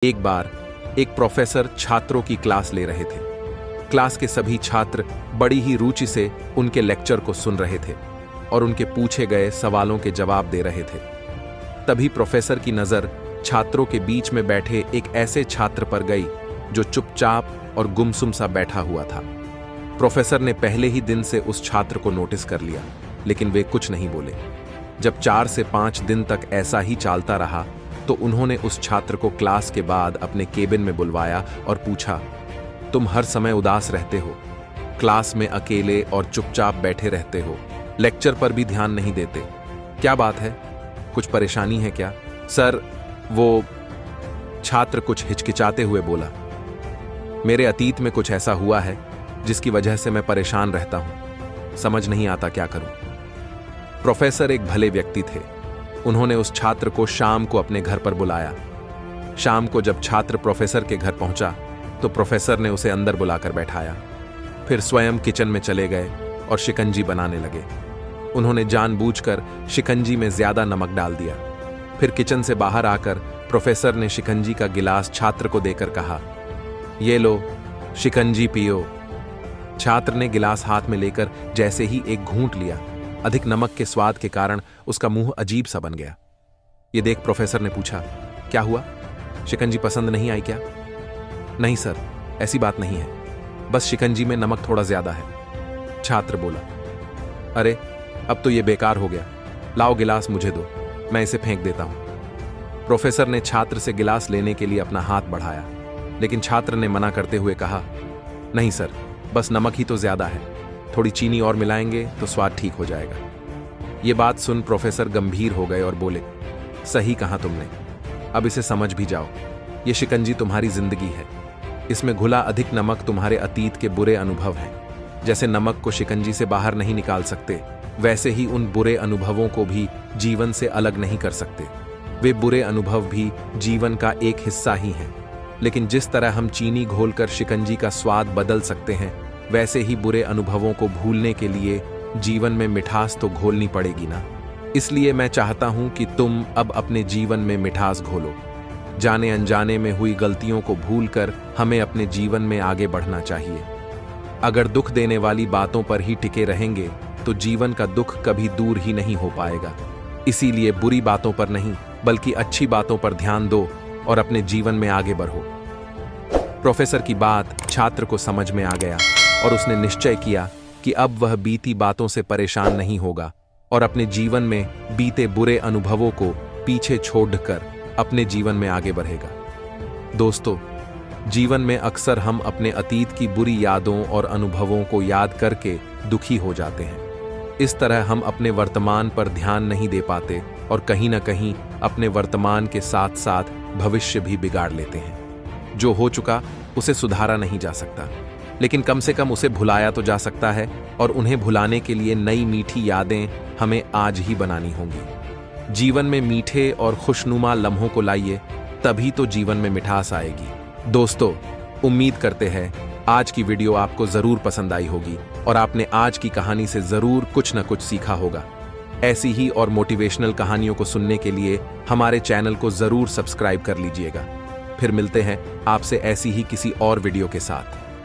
एक बार एक प्रोफेसर छात्रों की क्लास ले रहे थे। क्लास के सभी छात्र बड़ी ही रुचि से उनके लेक्चर को सुन रहे थे और उनके पूछे गए सवालों के जवाब दे रहे थे। तभी प्रोफेसर की नजर छात्रों के बीच में बैठे एक ऐसे छात्र पर गई जो चुपचाप और गुमसुम सा बैठा हुआ था। प्रोफेसर ने पहले ही दिन से उस छात्र को नोटिस कर लिया, लेकिन वे कुछ नहीं बोले। जब 4 से 5 दिन तक ऐसा ही चलता रहा तो उन्होंने उस छात्र को क्लास के बाद अपने केबिन में बुलवाया और पूछा, तुम हर समय उदास रहते हो, क्लास में अकेले और चुपचाप बैठे रहते हो, लेक्चर पर भी ध्यान नहीं देते, क्या बात है? कुछ परेशानी है क्या? सर, वो छात्र कुछ हिचकिचाते हुए बोला, मेरे अतीत में कुछ ऐसा हुआ है जिसकी वजह से मैं परेशान रहता हूं, समझ नहीं आता क्या करूं। प्रोफेसर एक भले व्यक्ति थे। उन्होंने उस छात्र को शाम को अपने घर पर बुलाया। शाम को जब छात्र प्रोफेसर के घर पहुंचा तो प्रोफेसर ने उसे अंदर बुलाकर बैठाया। फिर स्वयं किचन में चले गए और शिकंजी बनाने लगे। उन्होंने जानबूझकर शिकंजी में ज्यादा नमक डाल दिया। फिर किचन से बाहर आकर प्रोफेसर ने शिकंजी का गिलास छात्र को देकर कहा, ये लो, शिकंजी पियो। छात्र ने गिलास हाथ में लेकर जैसे ही एक घूंट लिया, अधिक नमक के स्वाद के कारण उसका मुंह अजीब सा बन गया। यह देख प्रोफेसर ने पूछा, क्या हुआ? शिकंजी पसंद नहीं आई क्या? नहीं सर, ऐसी बात नहीं है, बस शिकंजी में नमक थोड़ा ज्यादा है। छात्र बोला, अरे अब तो यह बेकार हो गया, लाओ गिलास मुझे दो, मैं इसे फेंक देता हूं। प्रोफेसर ने छात्र से गिलास लेने के लिए अपना हाथ बढ़ाया, लेकिन छात्र ने मना करते हुए कहा, नहीं सर, बस नमक ही तो ज्यादा है, थोड़ी चीनी और मिलाएंगे तो स्वाद ठीक हो जाएगा। यह बात सुन प्रोफेसर गंभीर हो गए और बोले, सही कहा तुमने, अब इसे समझ भी जाओ, यह शिकंजी तुम्हारी जिंदगी है, इसमें घुला अधिक नमक तुम्हारे अतीत के बुरे अनुभव हैं। जैसे नमक को शिकंजी से बाहर नहीं निकाल सकते, वैसे ही उन बुरे अनुभवों को भी जीवन से अलग नहीं कर सकते। वे बुरे अनुभव भी जीवन का एक हिस्सा ही हैं। लेकिन जिस तरह हम चीनी घोलकर शिकंजी का स्वाद बदल सकते हैं, वैसे ही बुरे अनुभवों को भूलने के लिए जीवन में मिठास तो घोलनी पड़ेगी ना। इसलिए मैं चाहता हूं कि तुम अब अपने जीवन में मिठास घोलो। जाने अनजाने में हुई गलतियों को भूलकर हमें अपने जीवन में आगे बढ़ना चाहिए। अगर दुख देने वाली बातों पर ही टिके रहेंगे तो जीवन का दुख कभी दूर ही नहीं हो पाएगा। इसीलिए बुरी बातों पर नहीं, बल्कि अच्छी बातों पर ध्यान दो और अपने जीवन में आगे बढ़ो। प्रोफेसर की बात छात्र को समझ में आ गया और उसने निश्चय किया कि अब वह बीती बातों से परेशान नहीं होगा और अपने जीवन में बीते बुरे अनुभवों को पीछे छोड़कर अपने जीवन में आगे बढ़ेगा। दोस्तों, जीवन में अक्सर हम अपने अतीत की बुरी यादों और अनुभवों को याद करके दुखी हो जाते हैं। इस तरह हम अपने वर्तमान पर ध्यान नहीं दे पाते और कहीं ना कहीं अपने वर्तमान के साथ साथ भविष्य भी बिगाड़ लेते हैं। जो हो चुका उसे सुधारा नहीं जा सकता, लेकिन कम से कम उसे भुलाया तो जा सकता है, और उन्हें भुलाने के लिए नई मीठी यादें हमें आज ही बनानी होंगी। जीवन में मीठे और खुशनुमा लम्हों को लाइए, तभी तो जीवन में मिठास आएगी। दोस्तों, उम्मीद करते हैं आज की वीडियो आपको जरूर पसंद आई होगी और आपने आज की कहानी से जरूर कुछ न कुछ सीखा होगा। ऐसी ही और मोटिवेशनल कहानियों को सुनने के लिए हमारे चैनल को जरूर सब्सक्राइब कर लीजिएगा। फिर मिलते हैं आपसे ऐसी ही किसी और वीडियो के साथ।